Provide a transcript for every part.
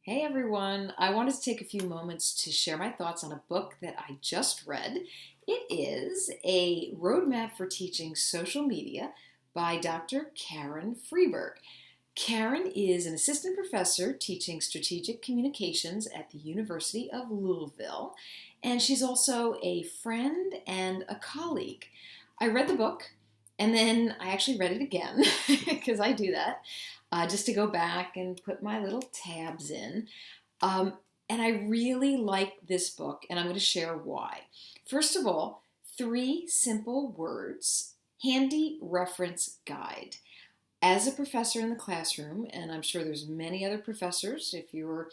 Hey everyone, I wanted to take a few moments to share my thoughts on a book that I just read. It is A Roadmap for Teaching Social Media by Dr. Karen Freeberg. Karen is an assistant professor teaching strategic communications at the University of Louisville, and she's also a friend and a colleague. I read the book and then I actually read it again because I do that just to go back and put my little tabs in. Um, and I really like this book, and I'm going to share why. First of all, three simple words: handy reference guide. As a professor in the classroom, and I'm sure there's many other professors, if you're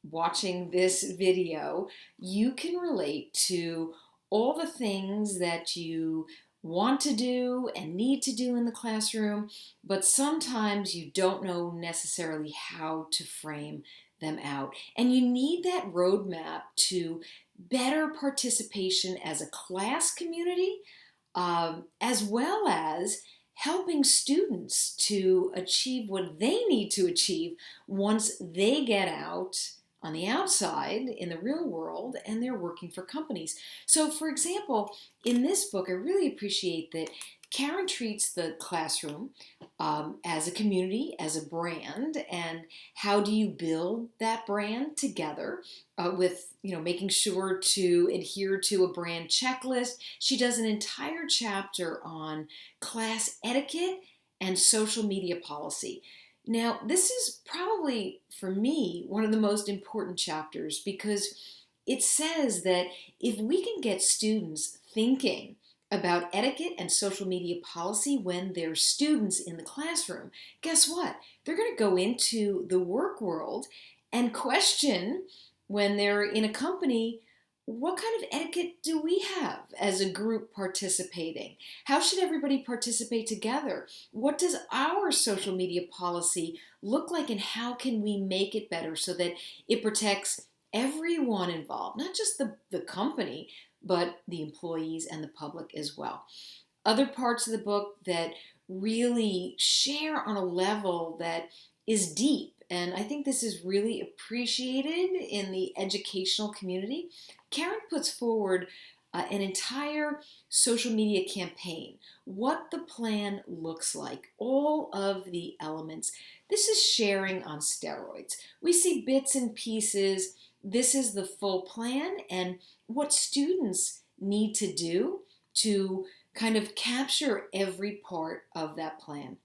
watching this video, you can relate to all the things that you want to do and need to do in the classroom, but sometimes you don't know necessarily how to frame them out. And you need that roadmap to better participation as a class community, as well as helping students to achieve what they need to achieve once they get out on the outside in the real world and they're working for companies. So, for example, in this book, I really appreciate that Karen treats the classroom as a community, as a brand, and how do you build that brand together with making sure to adhere to a brand checklist. She does an entire chapter on class etiquette and social media policy. Now, this is probably, for me, one of the most important chapters because it says that if we can get students thinking about etiquette and social media policy when they're students in the classroom, guess what? They're going to go into the work world and question when they're in a company, what kind of etiquette do we have as a group participating? How should everybody participate together? What does our social media policy look like, and how can we make it better so that it protects everyone involved, not just the company, but the employees and the public as well? Other parts of the book that really share on a level that is deep, and I think this is really appreciated in the educational community. Karen puts forward an entire social media campaign, what the plan looks like, all of the elements. This is sharing on steroids. We see bits and pieces. This is the full plan and what students need to do to kind of capture every part of that plan.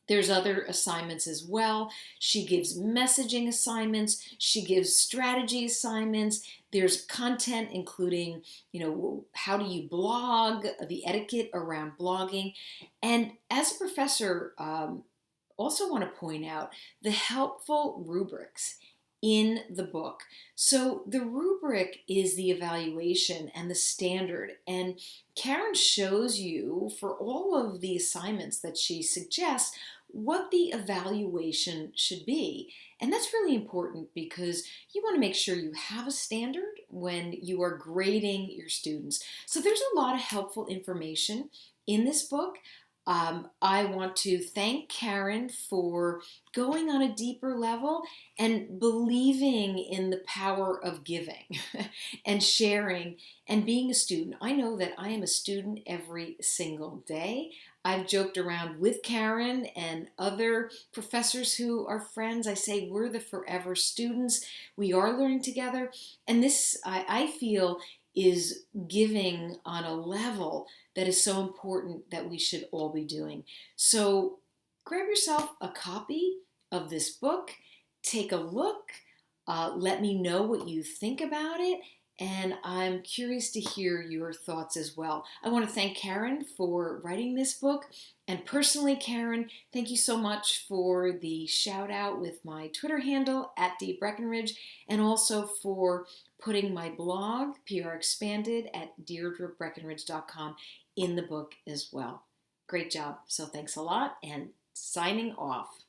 There's other assignments as well. She gives messaging assignments. She gives strategy assignments. There's content including, how do you blog, the etiquette around blogging. And as a professor, also want to point out the helpful rubrics in the book. So the rubric is the evaluation and the standard, and Karen shows you for all of the assignments that she suggests what the evaluation should be. And that's really important because you want to make sure you have a standard when you are grading your students. So there's a lot of helpful information in this book. I want to thank Karen for going on a deeper level and believing in the power of giving and sharing and being a student. I know that I am a student every single day. I've joked around with Karen and other professors who are friends. I say we're the forever students. We are learning together. And this, I feel, is giving on a level that is so important that we should all be doing. So grab yourself a copy of this book, take a look, let me know what you think about it, and I'm curious to hear your thoughts as well. I want to thank Karen for writing this book, and personally, Karen, thank you so much for the shout out with my Twitter handle at Dee Breckenridge, and also for putting my blog, PR Expanded, at DeirdreBreckenridge.com in the book as well. Great job. So thanks a lot, and signing off.